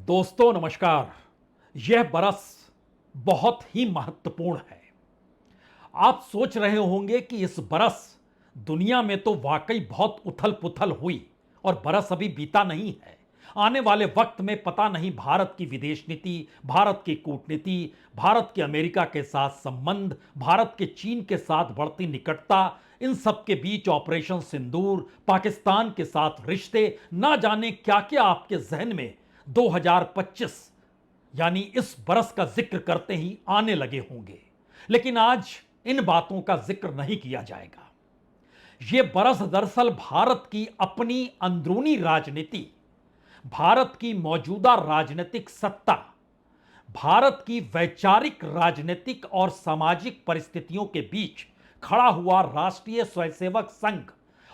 दोस्तों नमस्कार। यह बरस बहुत ही महत्वपूर्ण है। आप सोच रहे होंगे कि इस बरस दुनिया में तो वाकई बहुत उथल पुथल हुई और बरस अभी बीता नहीं है। आने वाले वक्त में पता नहीं भारत की विदेश नीति, भारत की कूटनीति, भारत के अमेरिका के साथ संबंध, भारत के चीन के साथ बढ़ती निकटता, इन सब के बीच ऑपरेशन सिंदूर, पाकिस्तान के साथ रिश्ते, ना जाने क्या क्या आपके जहन में 2025 यानी इस बरस का जिक्र करते ही आने लगे होंगे। लेकिन आज इन बातों का जिक्र नहीं किया जाएगा। यह बरस दरअसल भारत की अपनी अंदरूनी राजनीति, भारत की मौजूदा राजनीतिक सत्ता, भारत की वैचारिक राजनीतिक और सामाजिक परिस्थितियों के बीच खड़ा हुआ राष्ट्रीय स्वयंसेवक संघ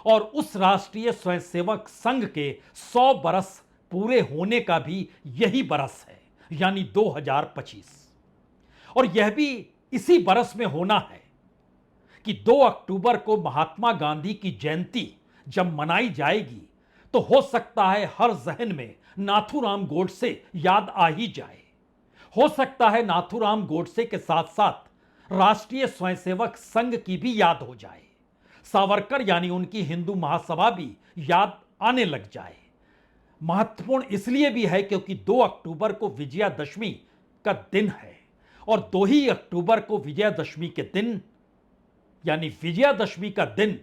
और उस राष्ट्रीय स्वयंसेवक संघ के 100 बरस पूरे होने का भी यही बरस है, यानी 2025। और यह भी इसी बरस में होना है कि 2 अक्टूबर को महात्मा गांधी की जयंती जब मनाई जाएगी तो हो सकता है हर जहन में नाथूराम गोडसे याद आ ही जाए। हो सकता है नाथूराम गोडसे के साथ साथ राष्ट्रीय स्वयंसेवक संघ की भी याद हो जाए। सावरकर यानी उनकी हिंदू महासभा भी याद आने लग जाए। महत्वपूर्ण इसलिए भी है क्योंकि 2 अक्टूबर को विजयादशमी का दिन है और 2 ही अक्टूबर को विजयादशमी के दिन यानी विजयादशमी का दिन,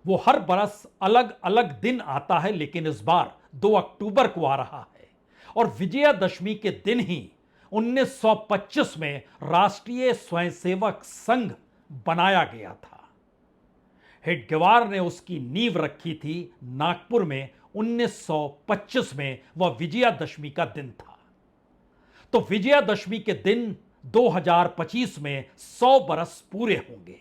वो हर बरस अलग अलग दिन आता है लेकिन इस बार 2 अक्टूबर को आ रहा है। और विजयादशमी के दिन ही 1925 में राष्ट्रीय स्वयंसेवक संघ बनाया गया था। हेडगेवार ने उसकी नींव रखी थी नागपुर में 1925 में। वह विजयादशमी का दिन था। तो विजयादशमी के दिन 2025 में 100 बरस पूरे होंगे।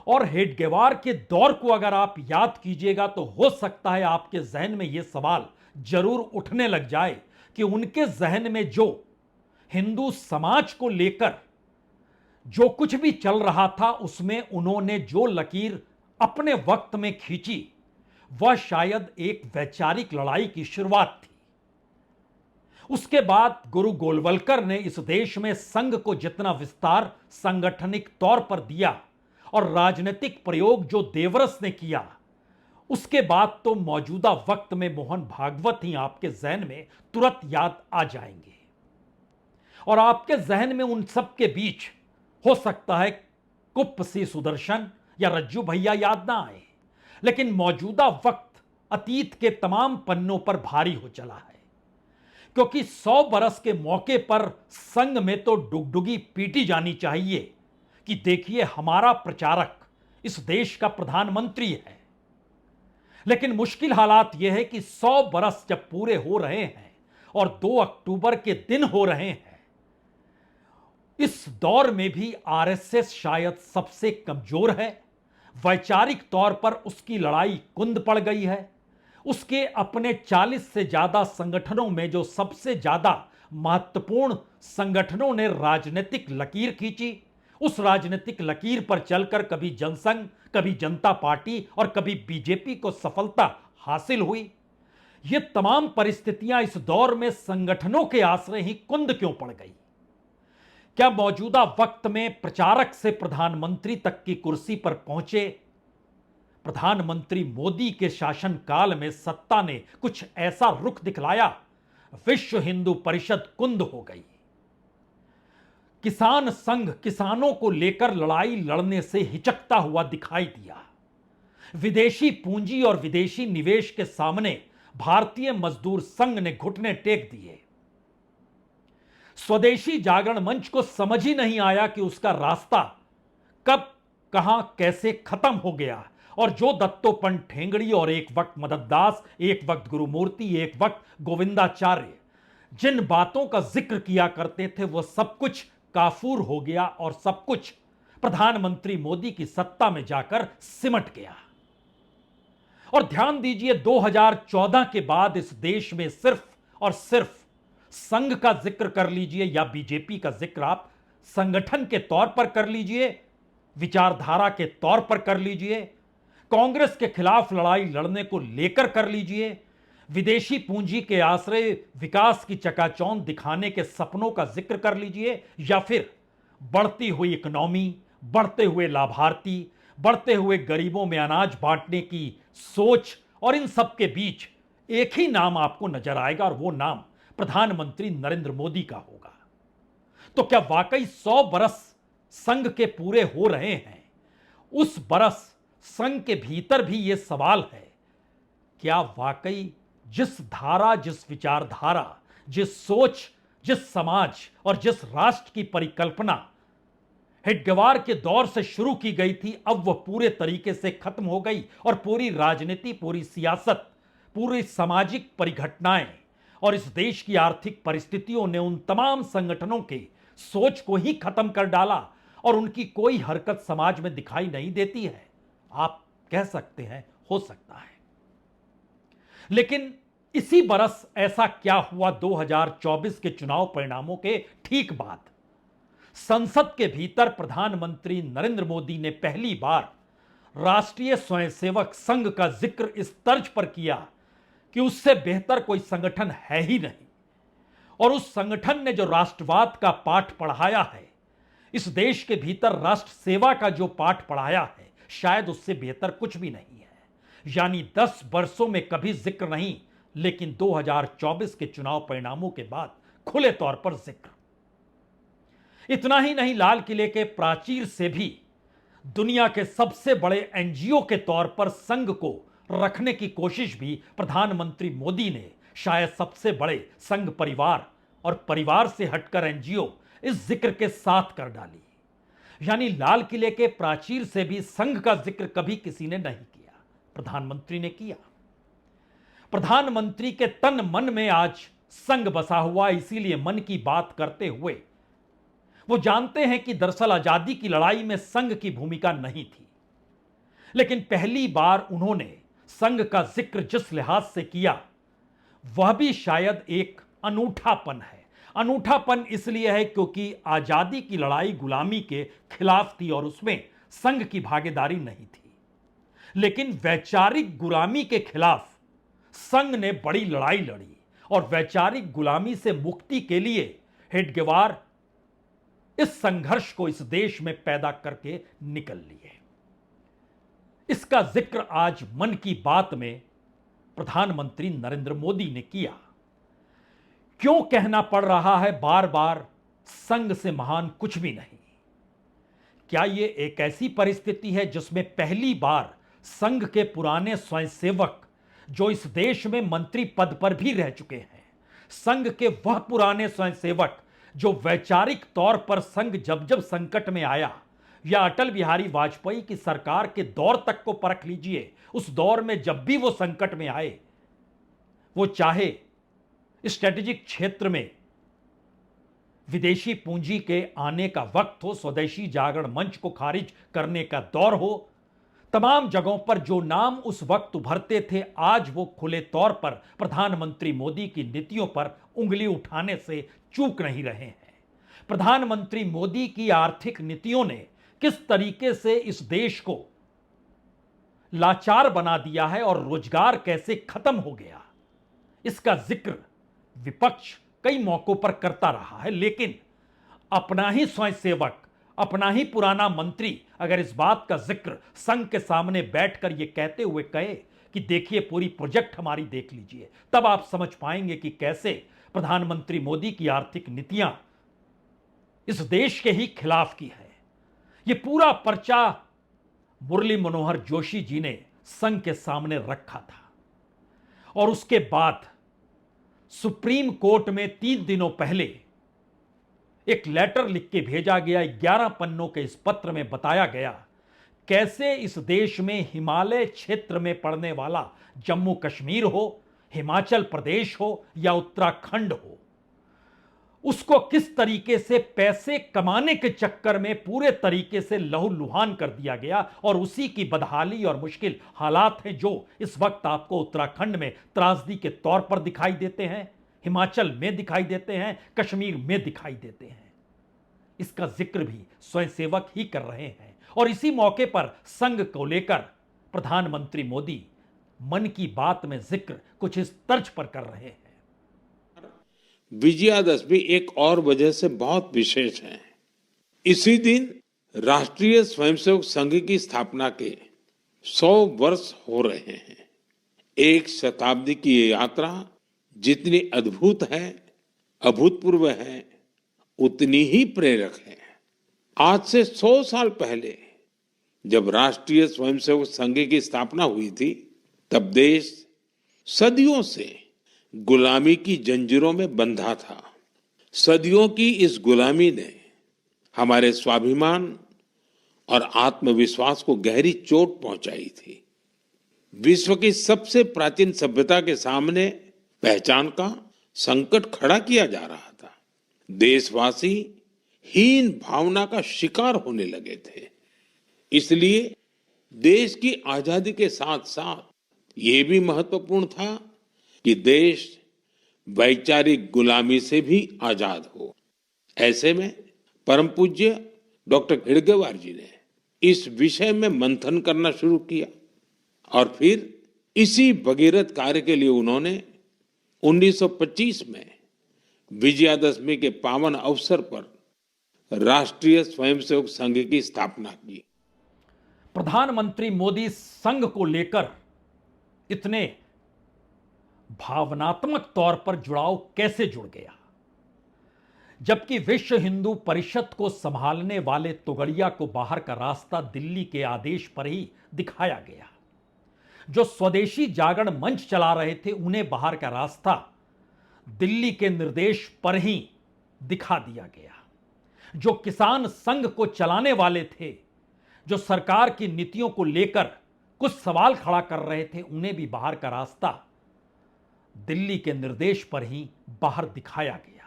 और हेडगेवार के दौर को अगर आप याद कीजिएगा तो हो सकता है आपके जहन में यह सवाल जरूर उठने लग जाए कि उनके जहन में जो हिंदू समाज को लेकर जो कुछ भी चल रहा था उसमें उन्होंने जो लकीर अपने वक्त में खींची वह शायद एक वैचारिक लड़ाई की शुरुआत थी। उसके बाद गुरु गोलवलकर ने इस देश में संघ को जितना विस्तार सांगठनिक तौर पर दिया और राजनीतिक प्रयोग जो देवरस ने किया, उसके बाद तो मौजूदा वक्त में मोहन भागवत ही आपके जहन में तुरंत याद आ जाएंगे। और आपके जहन में उन सब के बीच हो सकता है कुप्प सी सुदर्शन या रज्जू भैया याद ना आए, लेकिन मौजूदा वक्त अतीत के तमाम पन्नों पर भारी हो चला है क्योंकि 100 बरस के मौके पर संघ में तो डुगडुगी पीटी जानी चाहिए कि देखिए हमारा प्रचारक इस देश का प्रधानमंत्री है। लेकिन मुश्किल हालात यह है कि 100 बरस जब पूरे हो रहे हैं और 2 अक्टूबर के दिन हो रहे हैं, इस दौर में भी आरएसएस शायद सबसे कमजोर है। वैचारिक तौर पर उसकी लड़ाई कुंद पड़ गई है। उसके अपने 40 से ज्यादा संगठनों में जो सबसे ज्यादा महत्वपूर्ण संगठनों ने राजनीतिक लकीर खींची, उस राजनीतिक लकीर पर चलकर कभी जनसंघ, कभी जनता पार्टी और कभी बीजेपी को सफलता हासिल हुई। ये तमाम परिस्थितियां इस दौर में संगठनों के आश्रय ही कुंद क्यों पड़ गई? क्या मौजूदा वक्त में प्रचारक से प्रधानमंत्री तक की कुर्सी पर पहुंचे प्रधानमंत्री मोदी के शासनकाल में सत्ता ने कुछ ऐसा रुख दिखलाया, विश्व हिंदू परिषद कुंद हो गई। किसान संघ किसानों को लेकर लड़ाई लड़ने से हिचकता हुआ दिखाई दिया। विदेशी पूंजी और विदेशी निवेश के सामने भारतीय मजदूर संघ ने घुटने टेक दिए। स्वदेशी जागरण मंच को समझ ही नहीं आया कि उसका रास्ता कब कहां कैसे खत्म हो गया और जो दत्तोपंत ठेंगड़ी और एक वक्त मदनदास, एक वक्त गुरुमूर्ति, एक वक्त गोविंदाचार्य जिन बातों का जिक्र किया करते थे वह सब कुछ काफूर हो गया और सब कुछ प्रधानमंत्री मोदी की सत्ता में जाकर सिमट गया। और ध्यान दीजिए 2014 के बाद इस देश में सिर्फ और सिर्फ संघ का जिक्र कर लीजिए या बीजेपी का जिक्र आप संगठन के तौर पर कर लीजिए, विचारधारा के तौर पर कर लीजिए, कांग्रेस के खिलाफ लड़ाई लड़ने को लेकर कर लीजिए, विदेशी पूंजी के आश्रय विकास की चकाचौंध दिखाने के सपनों का जिक्र कर लीजिए, या फिर बढ़ती हुई इकोनॉमी, बढ़ते हुए लाभार्थी, बढ़ते हुए गरीबों में अनाज बांटने की सोच, और इन सब के बीच एक ही नाम आपको नजर आएगा और वो नाम प्रधानमंत्री नरेंद्र मोदी का होगा। तो क्या वाकई 100 बरस संघ के पूरे हो रहे हैं? उस बरस संघ के भीतर भी यह सवाल है, क्या वाकई जिस धारा, जिस विचारधारा, जिस सोच, जिस समाज और जिस राष्ट्र की परिकल्पना हेडगेवार के दौर से शुरू की गई थी, अब वह पूरे तरीके से खत्म हो गई और पूरी राजनीति, पूरी सियासत, पूरी सामाजिक परिघटनाएं और इस देश की आर्थिक परिस्थितियों ने उन तमाम संगठनों के सोच को ही खत्म कर डाला और उनकी कोई हरकत समाज में दिखाई नहीं देती है? आप कह सकते हैं, हो सकता है। लेकिन इसी बरस ऐसा क्या हुआ? 2024 के चुनाव परिणामों के ठीक बाद संसद के भीतर प्रधानमंत्री नरेंद्र मोदी ने पहली बार राष्ट्रीय स्वयंसेवक संघ का जिक्र इस तर्ज पर किया कि उससे बेहतर कोई संगठन है ही नहीं, और उस संगठन ने जो राष्ट्रवाद का पाठ पढ़ाया है, इस देश के भीतर राष्ट्र सेवा का जो पाठ पढ़ाया है, शायद उससे बेहतर कुछ भी नहीं है। यानी 10 वर्षों में कभी जिक्र नहीं, लेकिन 2024 के चुनाव परिणामों के बाद खुले तौर पर जिक्र। इतना ही नहीं, लाल किले के प्राचीर से भी दुनिया के सबसे बड़े एनजीओ के तौर पर संघ को रखने की कोशिश भी प्रधानमंत्री मोदी ने शायद सबसे बड़े संघ परिवार और परिवार से हटकर एनजीओ इस जिक्र के साथ कर डाली। यानी लाल किले के प्राचीर से भी संघ का जिक्र कभी किसी ने नहीं किया, प्रधानमंत्री ने किया। प्रधानमंत्री के तन मन में आज संघ बसा हुआ, इसीलिए मन की बात करते हुए वो जानते हैं कि दरअसल आजादी की लड़ाई में संघ की भूमिका नहीं थी, लेकिन पहली बार उन्होंने संघ का जिक्र जिस लिहाज से किया, वह भी शायद एक अनूठापन है। अनूठापन इसलिए है क्योंकि आजादी की लड़ाई गुलामी के खिलाफ थी और उसमें संघ की भागीदारी नहीं थी, लेकिन वैचारिक गुलामी के खिलाफ संघ ने बड़ी लड़ाई लड़ी और वैचारिक गुलामी से मुक्ति के लिए हेडगेवार इस संघर्ष को इस देश में पैदा करके निकल लिए। इसका जिक्र आज मन की बात में प्रधानमंत्री नरेंद्र मोदी ने किया। क्यों कहना पड़ रहा है बार बार संघ से महान कुछ भी नहीं? क्या यह एक ऐसी परिस्थिति है जिसमें पहली बार संघ के पुराने स्वयंसेवक, जो इस देश में मंत्री पद पर भी रह चुके हैं, संघ के वह पुराने स्वयंसेवक जो वैचारिक तौर पर संघ जब जब संकट में आया, या अटल बिहारी वाजपेयी की सरकार के दौर तक को परख लीजिए, उस दौर में जब भी वो संकट में आए, वो चाहे स्ट्रेटेजिक क्षेत्र में विदेशी पूंजी के आने का वक्त हो, स्वदेशी जागरण मंच को खारिज करने का दौर हो, तमाम जगहों पर जो नाम उस वक्त उभरते थे, आज वो खुले तौर पर प्रधानमंत्री मोदी की नीतियों पर उंगली उठाने से चूक नहीं रहे हैं। प्रधानमंत्री मोदी की आर्थिक नीतियों ने किस तरीके से इस देश को लाचार बना दिया है और रोजगार कैसे खत्म हो गया, इसका जिक्र विपक्ष कई मौकों पर करता रहा है, लेकिन अपना ही स्वयंसेवक, अपना ही पुराना मंत्री अगर इस बात का जिक्र संघ के सामने बैठकर यह कहते हुए कहे कि देखिए पूरी प्रोजेक्ट हमारी देख लीजिए, तब आप समझ पाएंगे कि कैसे प्रधानमंत्री मोदी की आर्थिक नीतियां इस देश के ही खिलाफ की है। यह पूरा पर्चा मुरली मनोहर जोशी जी ने संघ के सामने रखा था और उसके बाद सुप्रीम कोर्ट में 3 दिनों पहले एक लेटर लिख के भेजा गया। 11 पन्नों के इस पत्र में बताया गया कैसे इस देश में हिमालय क्षेत्र में पड़ने वाला जम्मू कश्मीर हो, हिमाचल प्रदेश हो या उत्तराखंड हो, उसको किस तरीके से पैसे कमाने के चक्कर में पूरे तरीके से लहूलुहान कर दिया गया, और उसी की बदहाली और मुश्किल हालात हैं जो इस वक्त आपको उत्तराखंड में त्रासदी के तौर पर दिखाई देते हैं, हिमाचल में दिखाई देते हैं, कश्मीर में दिखाई देते हैं। इसका जिक्र भी स्वयंसेवक ही कर रहे हैं और इसी मौके पर संघ को लेकर प्रधानमंत्री मोदी मन की बात में जिक्र कुछ इस तर्ज पर कर रहे हैं। विजयादशमी एक और वजह से बहुत विशेष है। इसी दिन राष्ट्रीय स्वयंसेवक संघ की स्थापना के 100 वर्ष हो रहे हैं। एक शताब्दी की ये यात्रा जितनी अद्भुत है, अभूतपूर्व है, उतनी ही प्रेरक है। आज से 100 साल पहले जब राष्ट्रीय स्वयंसेवक संघ की स्थापना हुई थी, तब देश सदियों से गुलामी की जंजीरों में बंधा था। सदियों की इस गुलामी ने हमारे स्वाभिमान और आत्मविश्वास को गहरी चोट पहुंचाई थी। विश्व की सबसे प्राचीन सभ्यता के सामने पहचान का संकट खड़ा किया जा रहा था। देशवासी हीन भावना का शिकार होने लगे थे। इसलिए देश की आजादी के साथ साथ ये भी महत्वपूर्ण था कि देश वैचारिक गुलामी से भी आजाद हो। ऐसे में परम पूज्य डॉक्टर हेडगेवार जी ने इस विषय में मंथन करना शुरू किया और फिर इसी भगीरथ कार्य के लिए उन्होंने 1925 में विजयादशमी के पावन अवसर पर राष्ट्रीय स्वयंसेवक संघ की स्थापना की। प्रधानमंत्री मोदी संघ को लेकर इतने भावनात्मक तौर पर जुड़ाव कैसे जुड़ गया, जबकि विश्व हिंदू परिषद को संभालने वाले तोगड़िया को बाहर का रास्ता दिल्ली के आदेश पर ही दिखाया गया। जो स्वदेशी जागरण मंच चला रहे थे उन्हें बाहर का रास्ता दिल्ली के निर्देश पर ही दिखा दिया गया। जो किसान संघ को चलाने वाले थे, जो सरकार की नीतियों को लेकर कुछ सवाल खड़ा कर रहे थे, उन्हें भी बाहर का रास्ता दिल्ली के निर्देश पर ही बाहर दिखाया गया।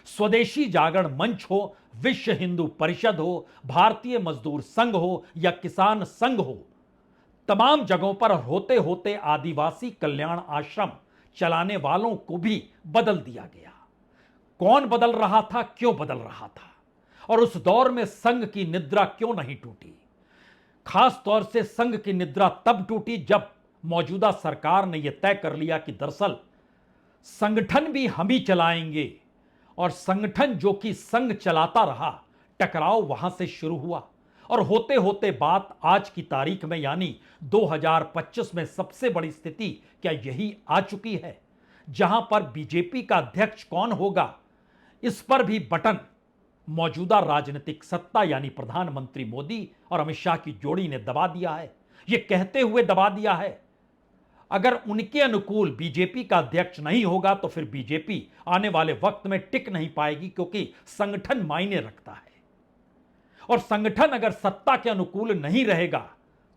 स्वदेशी जागरण मंच हो, विश्व हिंदू परिषद हो, भारतीय मजदूर संघ हो या किसान संघ हो, तमाम जगहों पर होते होते आदिवासी कल्याण आश्रम चलाने वालों को भी बदल दिया गया। कौन बदल रहा था, क्यों बदल रहा था, और उस दौर में संघ की निद्रा क्यों नहीं टूटी? खास तौर से संघ की निद्रा तब टूटी जब मौजूदा सरकार ने यह तय कर लिया कि दरअसल संगठन भी हम ही चलाएंगे, और संगठन जो कि संघ चलाता रहा, टकराव वहां से शुरू हुआ और होते होते बात आज की तारीख में यानी 2025 में सबसे बड़ी स्थिति क्या यही आ चुकी है, जहां पर बीजेपी का अध्यक्ष कौन होगा, इस पर भी बटन मौजूदा राजनीतिक सत्ता यानी प्रधानमंत्री मोदी और अमित शाह की जोड़ी ने दबा दिया है। यह कहते हुए दबा दिया है, अगर उनके अनुकूल बीजेपी का अध्यक्ष नहीं होगा तो फिर बीजेपी आने वाले वक्त में टिक नहीं पाएगी, क्योंकि संगठन मायने रखता है। और संगठन अगर सत्ता के अनुकूल नहीं रहेगा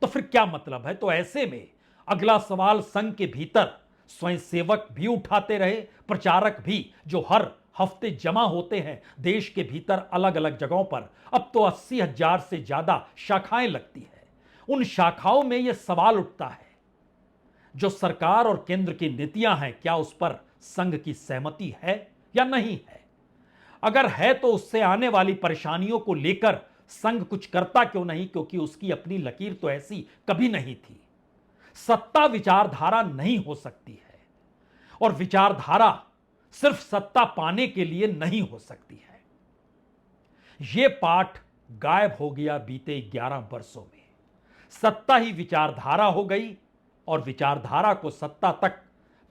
तो फिर क्या मतलब है? तो ऐसे में अगला सवाल संघ के भीतर स्वयंसेवक भी उठाते रहे, प्रचारक भी, जो हर हफ्ते जमा होते हैं देश के भीतर अलग अलग जगहों पर। अब तो 80,000 से ज्यादा शाखाएं लगती है। उन शाखाओं में यह सवाल उठता है, जो सरकार और केंद्र की नीतियां हैं, क्या उस पर संघ की सहमति है या नहीं है? अगर है तो उससे आने वाली परेशानियों को लेकर संघ कुछ करता क्यों नहीं, क्योंकि उसकी अपनी लकीर तो ऐसी कभी नहीं थी। सत्ता विचारधारा नहीं हो सकती है, और विचारधारा सिर्फ सत्ता पाने के लिए नहीं हो सकती है। यह पाठ गायब हो गया बीते 11 वर्षों में। सत्ता ही विचारधारा हो गई, और विचारधारा को सत्ता तक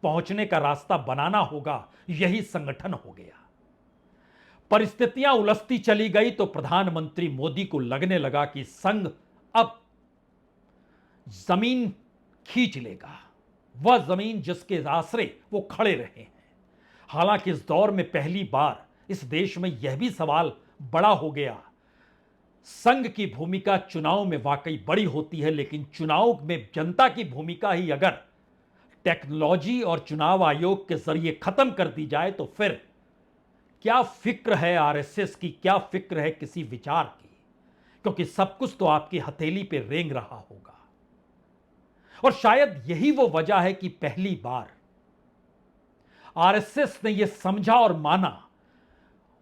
पहुंचने का रास्ता बनाना होगा, यही संगठन हो गया। परिस्थितियां उलझती चली गई तो प्रधानमंत्री मोदी को लगने लगा कि संघ अब जमीन खींच लेगा, वह जमीन जिसके आसरे वो खड़े रहे हैं। हालांकि इस दौर में पहली बार इस देश में यह भी सवाल बड़ा हो गया, संघ की भूमिका चुनाव में वाकई बड़ी होती है, लेकिन चुनाव में जनता की भूमिका ही अगर टेक्नोलॉजी और चुनाव आयोग के जरिए खत्म कर दी जाए तो फिर क्या फिक्र है आरएसएस की, क्या फिक्र है किसी विचार की? क्योंकि सब कुछ तो आपकी हथेली पे रेंग रहा होगा। और शायद यही वो वजह है कि पहली बार आरएसएस ने यह समझा और माना,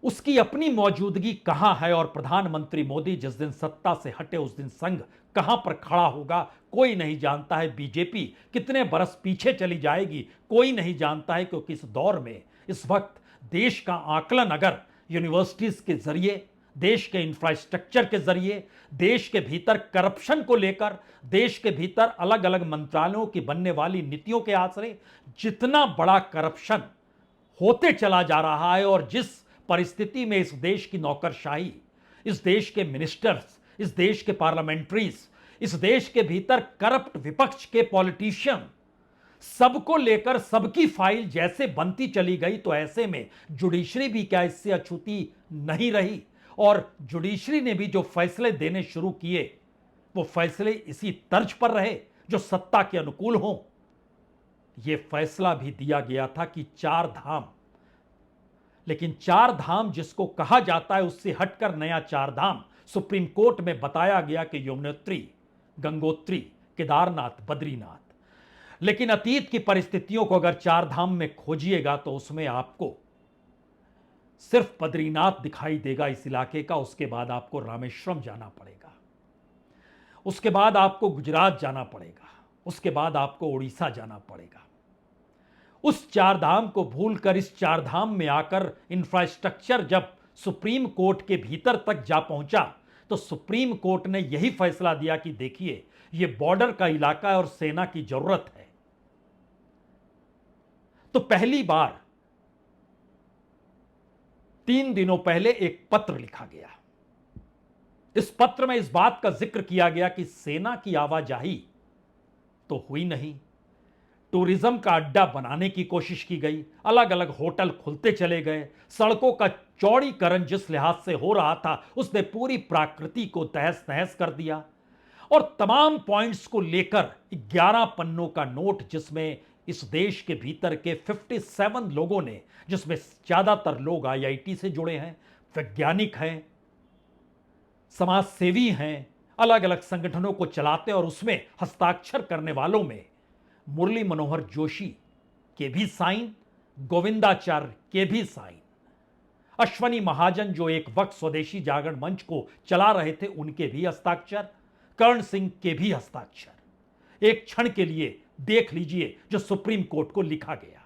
उसकी अपनी मौजूदगी कहां है और प्रधानमंत्री मोदी जिस दिन सत्ता से हटे उस दिन संघ कहां पर खड़ा होगा कोई नहीं जानता है। बीजेपी कितने बरस पीछे चली जाएगी कोई नहीं जानता है, क्योंकि इस दौर में इस वक्त देश का आकलन अगर यूनिवर्सिटीज के जरिए, देश के इंफ्रास्ट्रक्चर के जरिए, देश के भीतर करप्शन को लेकर, देश के भीतर अलग अलग मंत्रालयों की बनने वाली नीतियों के आश्रय जितना बड़ा करप्शन होते चला जा रहा है और जिस परिस्थिति में इस देश की नौकरशाही, इस देश के मिनिस्टर्स, इस देश के पार्लियामेंट्रीज, इस देश के भीतर करप्ट विपक्ष के पॉलिटिशियन सबको लेकर सबकी फाइल जैसे बनती चली गई, तो ऐसे में जुडिशरी भी क्या इससे अछूती नहीं रही। और जुडिशरी ने भी जो फैसले देने शुरू किए वो फैसले इसी तर्ज पर रहे जो सत्ता के अनुकूल हों। यह फैसला भी दिया गया था कि 4 धाम, लेकिन 4 धाम जिसको कहा जाता है उससे हटकर नया 4 धाम सुप्रीम कोर्ट में बताया गया कि यमुनोत्री, गंगोत्री, केदारनाथ, बद्रीनाथ। लेकिन अतीत की परिस्थितियों को अगर 4 धाम में खोजिएगा तो उसमें आपको सिर्फ बद्रीनाथ दिखाई देगा इस इलाके का। उसके बाद आपको रामेश्वरम जाना पड़ेगा, उसके बाद आपको गुजरात जाना पड़ेगा, उसके बाद आपको उड़ीसा जाना पड़ेगा। उस 4 धाम को भूलकर इस 4 धाम में आकर इंफ्रास्ट्रक्चर जब सुप्रीम कोर्ट के भीतर तक जा पहुंचा तो सुप्रीम कोर्ट ने यही फैसला दिया कि देखिए यह बॉर्डर का इलाका है और सेना की जरूरत है। तो पहली बार 3 दिनों पहले एक पत्र लिखा गया। इस पत्र में इस बात का जिक्र किया गया कि सेना की आवाजाही तो हुई नहीं, टूरिज्म का अड्डा बनाने की कोशिश की गई, अलग अलग होटल खुलते चले गए, सड़कों का चौड़ीकरण जिस लिहाज से हो रहा था उसने पूरी प्रकृति को तहस नहस कर दिया। और तमाम पॉइंट्स को लेकर 11 पन्नों का नोट जिसमें इस देश के भीतर के 57 लोगों ने, जिसमें ज्यादातर लोग आईआईटी से जुड़े हैं, वैज्ञानिक हैं, समाज सेवी हैं, अलग अलग संगठनों को चलाते और उसमें हस्ताक्षर करने वालों में मुरली मनोहर जोशी के भी साइन, गोविंदाचार्य के भी साइन, अश्वनी महाजन जो एक वक्त स्वदेशी जागरण मंच को चला रहे थे उनके भी हस्ताक्षर, कर्ण सिंह के भी हस्ताक्षर। एक क्षण के लिए देख लीजिए जो सुप्रीम कोर्ट को लिखा गया।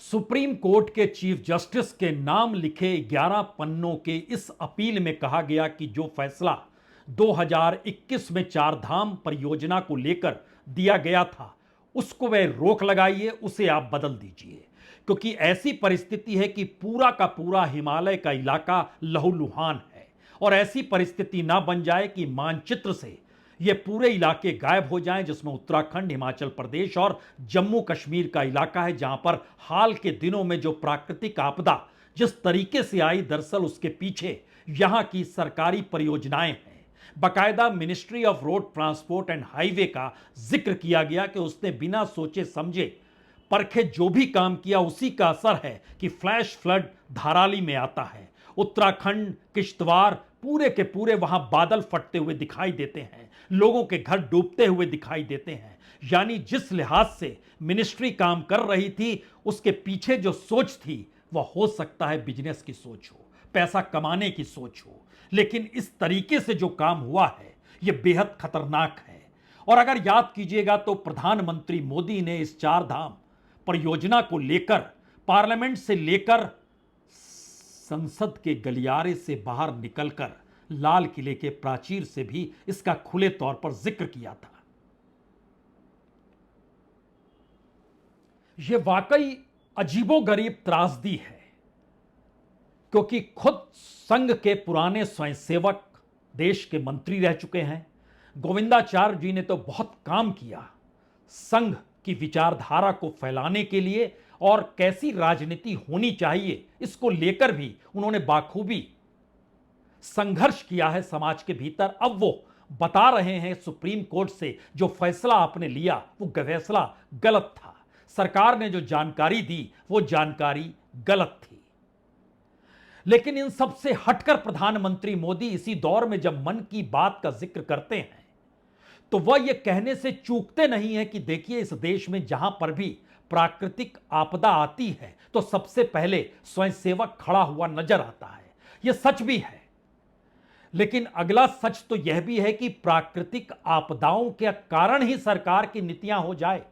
सुप्रीम कोर्ट के चीफ जस्टिस के नाम लिखे 11 पन्नों के इस अपील में कहा गया कि जो फैसला 2021 में 4 धाम परियोजना को लेकर दिया गया था उसको वह रोक लगाइए, उसे आप बदल दीजिए, क्योंकि ऐसी परिस्थिति है कि पूरा का पूरा हिमालय का इलाका लहूलुहान है और ऐसी परिस्थिति ना बन जाए कि मानचित्र से ये पूरे इलाके गायब हो जाएं, जिसमें उत्तराखंड, हिमाचल प्रदेश और जम्मू कश्मीर का इलाका है, जहां पर हाल के दिनों में जो प्राकृतिक आपदा जिस तरीके से आई, दरअसल उसके पीछे यहां की सरकारी परियोजनाएं हैं। बाकायदा ministry of road transport and highway का जिक्र किया गया कि उसने बिना सोचे समझे परखे जो भी काम किया उसी का असर है कि फ्लैश फ्लड धाराली में आता है। उत्तराखंड, किश्तवाड़, पूरे के पूरे वहां बादल फटते हुए दिखाई देते हैं, लोगों के घर डूबते हुए दिखाई देते हैं। यानी जिस लिहाज से मिनिस्ट्री काम कर रही थी उसके पीछे जो सोच थी वह हो सकता है बिजनेस की सोच हो, पैसा कमाने की सोच हो, लेकिन इस तरीके से जो काम हुआ है यह बेहद खतरनाक है। और अगर याद कीजिएगा तो प्रधानमंत्री मोदी ने इस 4 धाम परियोजना को लेकर पार्लियामेंट से लेकर संसद के गलियारे से बाहर निकलकर लाल किले के प्राचीर से भी इसका खुले तौर पर जिक्र किया था। यह वाकई अजीबोगरीब त्रासदी है, क्योंकि खुद संघ के पुराने स्वयंसेवक देश के मंत्री रह चुके हैं। गोविंदाचार्य जी ने तो बहुत काम किया संघ की विचारधारा को फैलाने के लिए, और कैसी राजनीति होनी चाहिए इसको लेकर भी उन्होंने बाखूबी संघर्ष किया है समाज के भीतर। अब वो बता रहे हैं सुप्रीम कोर्ट से जो फैसला आपने लिया वो फैसला गलत था, सरकार ने जो जानकारी दी वो जानकारी गलत थी। लेकिन इन सब से हटकर प्रधानमंत्री मोदी इसी दौर में जब मन की बात का जिक्र करते हैं तो वह यह कहने से चूकते नहीं है कि देखिए, इस देश में जहां पर भी प्राकृतिक आपदा आती है तो सबसे पहले स्वयंसेवक खड़ा हुआ नजर आता है। यह सच भी है, लेकिन अगला सच तो यह भी है कि प्राकृतिक आपदाओं के कारण ही सरकार की नीतियां हो जाए,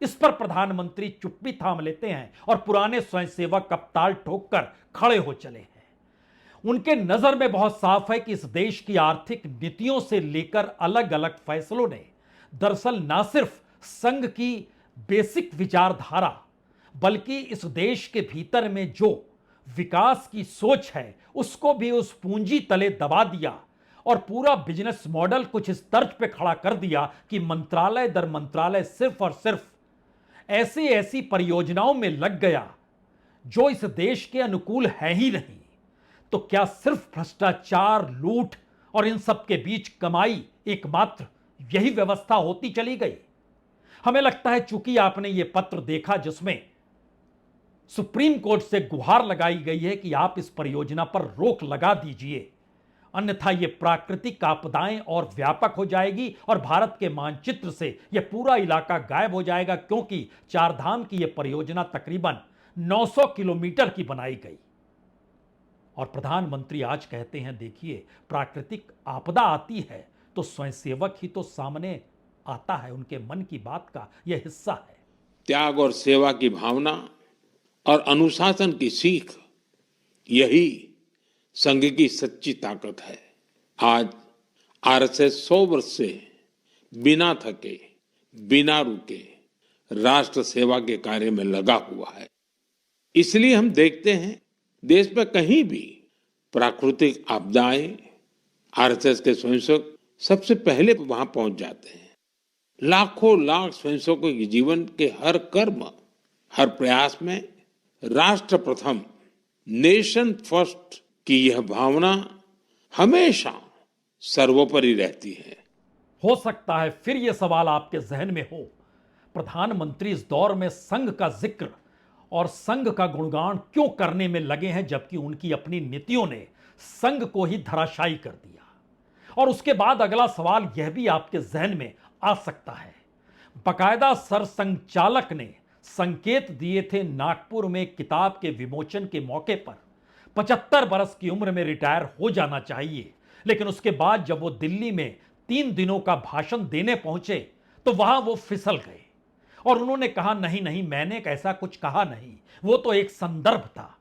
इस पर प्रधानमंत्री चुप्पी थाम लेते हैं और पुराने स्वयंसेवक अब ताल ठोक कर खड़े हो चले हैं। उनके नजर में बहुत साफ है कि इस देश की आर्थिक नीतियों से लेकर अलग अलग फैसलों ने दरअसल ना सिर्फ संघ की बेसिक विचारधारा, बल्कि इस देश के भीतर में जो विकास की सोच है उसको भी उस पूंजी तले दबा दिया और पूरा बिजनेस मॉडल कुछ इस तर्ज पे खड़ा कर दिया कि मंत्रालय दर मंत्रालय सिर्फ और सिर्फ ऐसी ऐसी परियोजनाओं में लग गया जो इस देश के अनुकूल है ही नहीं। तो क्या सिर्फ भ्रष्टाचार, लूट और इन सब के बीच कमाई एकमात्र यही व्यवस्था होती चली गई? हमें लगता है चूंकि आपने यह पत्र देखा जिसमें सुप्रीम कोर्ट से गुहार लगाई गई है कि आप इस परियोजना पर रोक लगा दीजिए, अन्यथा यह प्राकृतिक आपदाएं और व्यापक हो जाएगी और भारत के मानचित्र से यह पूरा इलाका गायब हो जाएगा, क्योंकि चारधाम की यह परियोजना तकरीबन 900 किलोमीटर की बनाई गई। और प्रधानमंत्री आज कहते हैं देखिए, प्राकृतिक आपदा आती है तो स्वयंसेवक ही तो सामने आता है, उनके मन की बात का यह हिस्सा है। त्याग और सेवा की भावना और अनुशासन की सीख, यही संघ की सच्ची ताकत है। आज आरएसएस 100 वर्ष से बिना थके, बिना रुके राष्ट्र सेवा के कार्य में लगा हुआ है। इसलिए हम देखते हैं देश में कहीं भी प्राकृतिक आपदाएं, आरएसएस के स्वयंसेवक सबसे पहले वहां पहुंच जाते हैं। लाखों लाख स्वयंसेवकों के जीवन के हर कर्म, हर प्रयास में राष्ट्र प्रथम, नेशन फर्स्ट की यह भावना हमेशा सर्वोपरि रहती है। हो सकता है फिर यह सवाल आपके जहन में हो, प्रधानमंत्री इस दौर में संघ का जिक्र और संघ का गुणगान क्यों करने में लगे हैं, जबकि उनकी अपनी नीतियों ने संघ को ही धराशायी कर दिया। और उसके बाद अगला सवाल यह भी आपके जहन में आ सकता है, बकायदा सरसंघचालक ने संकेत दिए थे नागपुर में किताब के विमोचन के मौके पर 75 बरस की उम्र में रिटायर हो जाना चाहिए, लेकिन उसके बाद जब वो दिल्ली में 3 दिनों का भाषण देने पहुंचे तो वहां वो फिसल गए और उन्होंने कहा नहीं नहीं, मैंने ऐसा कुछ कहा नहीं, वो तो एक संदर्भ था।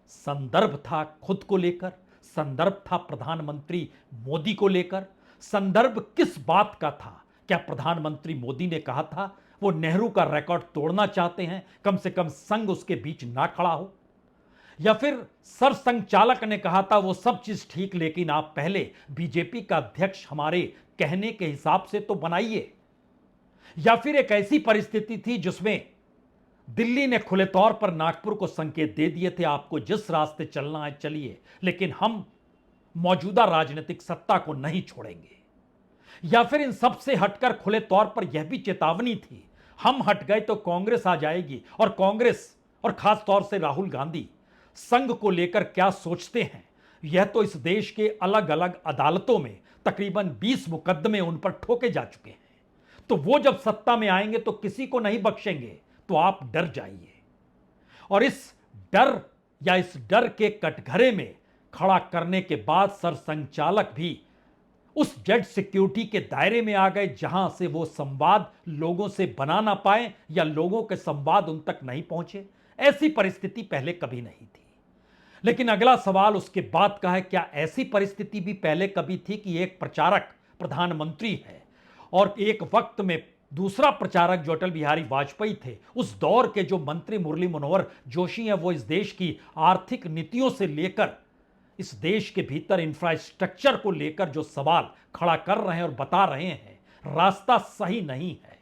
संदर्भ था खुद को लेकर, संदर्भ था प्रधानमंत्री मोदी को लेकर। संदर्भ किस बात का था? क्या प्रधानमंत्री मोदी ने कहा था वो नेहरू का रिकॉर्ड तोड़ना चाहते हैं, कम से कम संघ उसके बीच ना खड़ा हो? या फिर सरसंघचालक ने कहा था वो सब चीज ठीक, लेकिन आप पहले बीजेपी का अध्यक्ष हमारे कहने के हिसाब से तो बनाइए? या फिर एक ऐसी परिस्थिति थी जिसमें दिल्ली ने खुले तौर पर नागपुर को संकेत दे दिए थे आपको जिस रास्ते चलना है चलिए, लेकिन हम मौजूदा राजनीतिक सत्ता को नहीं छोड़ेंगे? या फिर इन सब से हटकर खुले तौर पर यह भी चेतावनी थी, हम हट गए तो कांग्रेस आ जाएगी, और कांग्रेस और खास तौर से राहुल गांधी संघ को लेकर क्या सोचते हैं यह तो इस देश के अलग अलग अदालतों में तकरीबन 20 मुकदमे उन पर ठोके जा चुके हैं। तो वो जब सत्ता में आएंगे तो किसी को नहीं बख्शेंगे, तो आप डर जाइए। और इस डर या इस डर के कटघरे में खड़ा करने के बाद सरसंघचालक भी उस जेड सिक्योरिटी के दायरे में आ गए जहां से वो संवाद लोगों से बना ना पाए या लोगों के संवाद उन तक नहीं पहुंचे। ऐसी परिस्थिति पहले कभी नहीं थी। लेकिन अगला सवाल उसके बाद का है, क्या ऐसी परिस्थिति भी पहले कभी थी कि एक प्रचारक प्रधानमंत्री है और एक वक्त में दूसरा प्रचारक जो अटल बिहारी वाजपेयी थे, उस दौर के जो मंत्री मुरली मनोहर जोशी हैं, वो इस देश की आर्थिक नीतियों से लेकर इस देश के भीतर इंफ्रास्ट्रक्चर को लेकर जो सवाल खड़ा कर रहे हैं और बता रहे हैं, रास्ता सही नहीं है।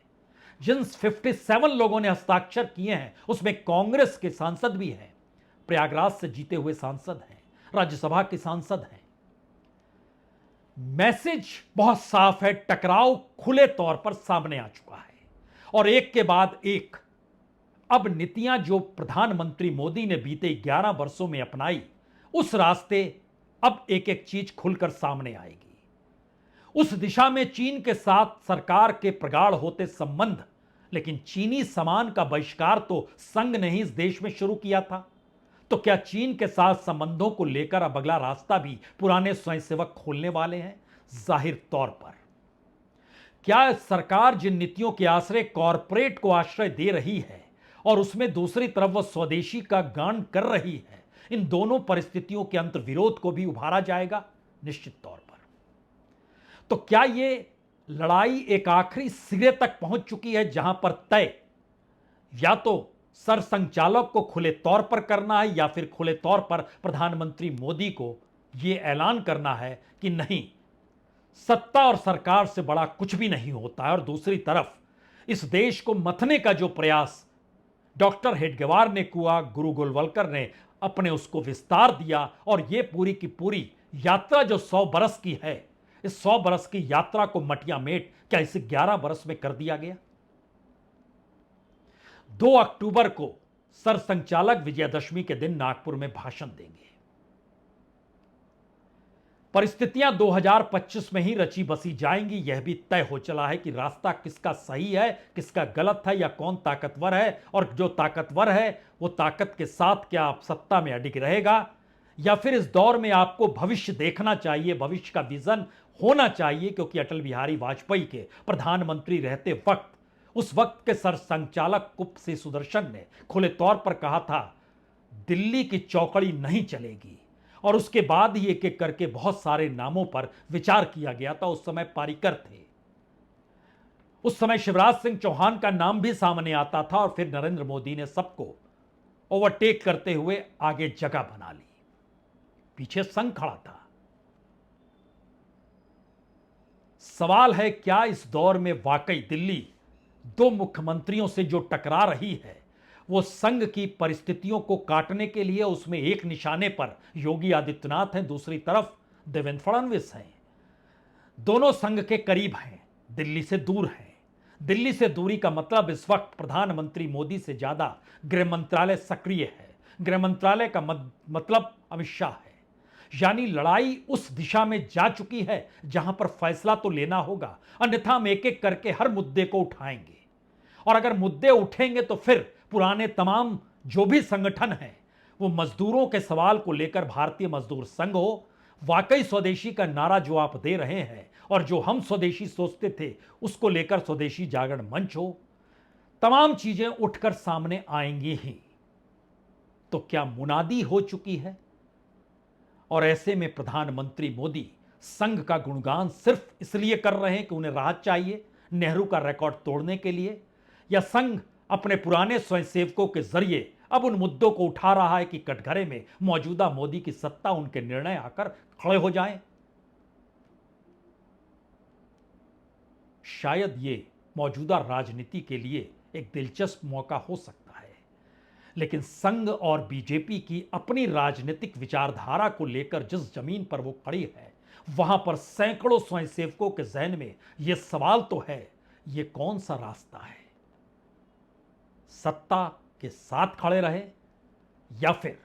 जिन 57 लोगों ने हस्ताक्षर किए हैं उसमें कांग्रेस के सांसद भी हैं, प्रयागराज से जीते हुए सांसद हैं, राज्यसभा के सांसद हैं। मैसेज बहुत साफ है, टकराव खुले तौर पर सामने आ चुका है और एक के बाद एक अब नीतियां जो प्रधानमंत्री मोदी ने बीते 11 वर्षों में अपनाई, उस रास्ते अब एक एक चीज खुलकर सामने आएगी। उस दिशा में चीन के साथ सरकार के प्रगाढ़ होते संबंध, लेकिन चीनी सामान का बहिष्कार तो संघ ने ही इस देश में शुरू किया था। तो क्या चीन के साथ संबंधों को लेकर अब अगला रास्ता भी पुराने स्वयंसेवक खोलने वाले हैं? जाहिर तौर पर। क्या सरकार जिन नीतियों के आश्रय कॉरपोरेट को आश्रय दे रही है और उसमें दूसरी तरफ वह स्वदेशी का गान कर रही है, इन दोनों परिस्थितियों के अंतर विरोध को भी उभारा जाएगा? निश्चित तौर पर। तो क्या यह लड़ाई एक आखिरी सिरे तक पहुंच चुकी है जहां पर तय या तो सरसंघचालक को खुले तौर पर करना है या फिर खुले तौर पर प्रधानमंत्री मोदी को यह ऐलान करना है कि नहीं, सत्ता और सरकार से बड़ा कुछ भी नहीं होता है। और दूसरी तरफ इस देश को मथने का जो प्रयास डॉक्टर हेडगेवार ने किया, गुरु गोलवलकर ने अपने उसको विस्तार दिया और यह पूरी की पूरी यात्रा जो 100 बरस की है, इस 100 बरस की यात्रा को मटियामेट क्या इसे 11 बरस में कर दिया गया? 2 अक्टूबर को सरसंघचालक विजयदशमी के दिन नागपुर में भाषण देंगे। परिस्थितियां 2025 में ही रची बसी जाएंगी, यह भी तय हो चला है कि रास्ता किसका सही है, किसका गलत है, या कौन ताकतवर है, और जो ताकतवर है वो ताकत के साथ क्या आप सत्ता में अडिग रहेगा, या फिर इस दौर में आपको भविष्य देखना चाहिए, भविष्य का विजन होना चाहिए। क्योंकि अटल बिहारी वाजपेयी के प्रधानमंत्री रहते वक्त उस वक्त के सरसंघचालक कुप सी सुदर्शन ने खुले तौर पर कहा था, दिल्ली की चौकड़ी नहीं चलेगी। और उसके बाद ही एक एक करके बहुत सारे नामों पर विचार किया गया था। उस समय पारीकर थे, उस समय शिवराज सिंह चौहान का नाम भी सामने आता था, और फिर नरेंद्र मोदी ने सबको ओवरटेक करते हुए आगे जगह बना ली। पीछे संघ खड़ा था। सवाल है, क्या इस दौर में वाकई दिल्ली 2 मुख्यमंत्रियों से जो टकरा रही है वो संघ की परिस्थितियों को काटने के लिए, उसमें एक निशाने पर योगी आदित्यनाथ हैं, दूसरी तरफ देवेंद्र फडणवीस हैं। दोनों संघ के करीब हैं, दिल्ली से दूर हैं। दिल्ली से दूरी का मतलब इस वक्त प्रधानमंत्री मोदी से ज्यादा गृह मंत्रालय सक्रिय है। गृह मंत्रालय का मतलब अमित शाह है। यानी लड़ाई उस दिशा में जा चुकी है जहां पर फैसला तो लेना होगा, अन्यथा हम एक एक करके हर मुद्दे को उठाएंगे। और अगर मुद्दे उठेंगे तो फिर पुराने तमाम जो भी संगठन हैं, वो मजदूरों के सवाल को लेकर भारतीय मजदूर संघ हो, वाकई स्वदेशी का नारा जो आप दे रहे हैं और जो हम स्वदेशी सोचते थे उसको लेकर स्वदेशी जागरण मंच हो, तमाम चीजें उठकर सामने आएंगी ही। तो क्या मुनादी हो चुकी है? और ऐसे में प्रधानमंत्री मोदी संघ का गुणगान सिर्फ इसलिए कर रहे हैं कि उन्हें राहत चाहिए नेहरू का रिकॉर्ड तोड़ने के लिए, या संघ अपने पुराने स्वयंसेवकों के जरिए अब उन मुद्दों को उठा रहा है कि कटघरे में मौजूदा मोदी की सत्ता उनके निर्णय आकर खड़े हो जाएं? शायद ये मौजूदा राजनीति के लिए एक दिलचस्प मौका हो सकता है, लेकिन संघ और बीजेपी की अपनी राजनीतिक विचारधारा को लेकर जिस जमीन पर वो खड़ी है, वहां पर सैकड़ों स्वयंसेवकों के जहन में यह सवाल तो है, ये कौन सा रास्ता है? सत्ता के साथ खड़े रहे या फिर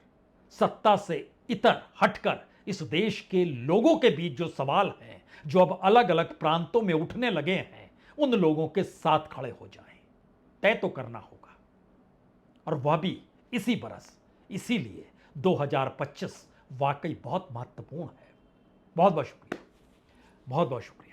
सत्ता से इतर हटकर इस देश के लोगों के बीच जो सवाल हैं, जो अब अलग अलग प्रांतों में उठने लगे हैं, उन लोगों के साथ खड़े हो जाएं? तय तो करना होगा, और वह भी इसी बरस। इसीलिए 2025 वाकई बहुत महत्वपूर्ण है। बहुत बहुत शुक्रिया, बहुत बहुत शुक्रिया।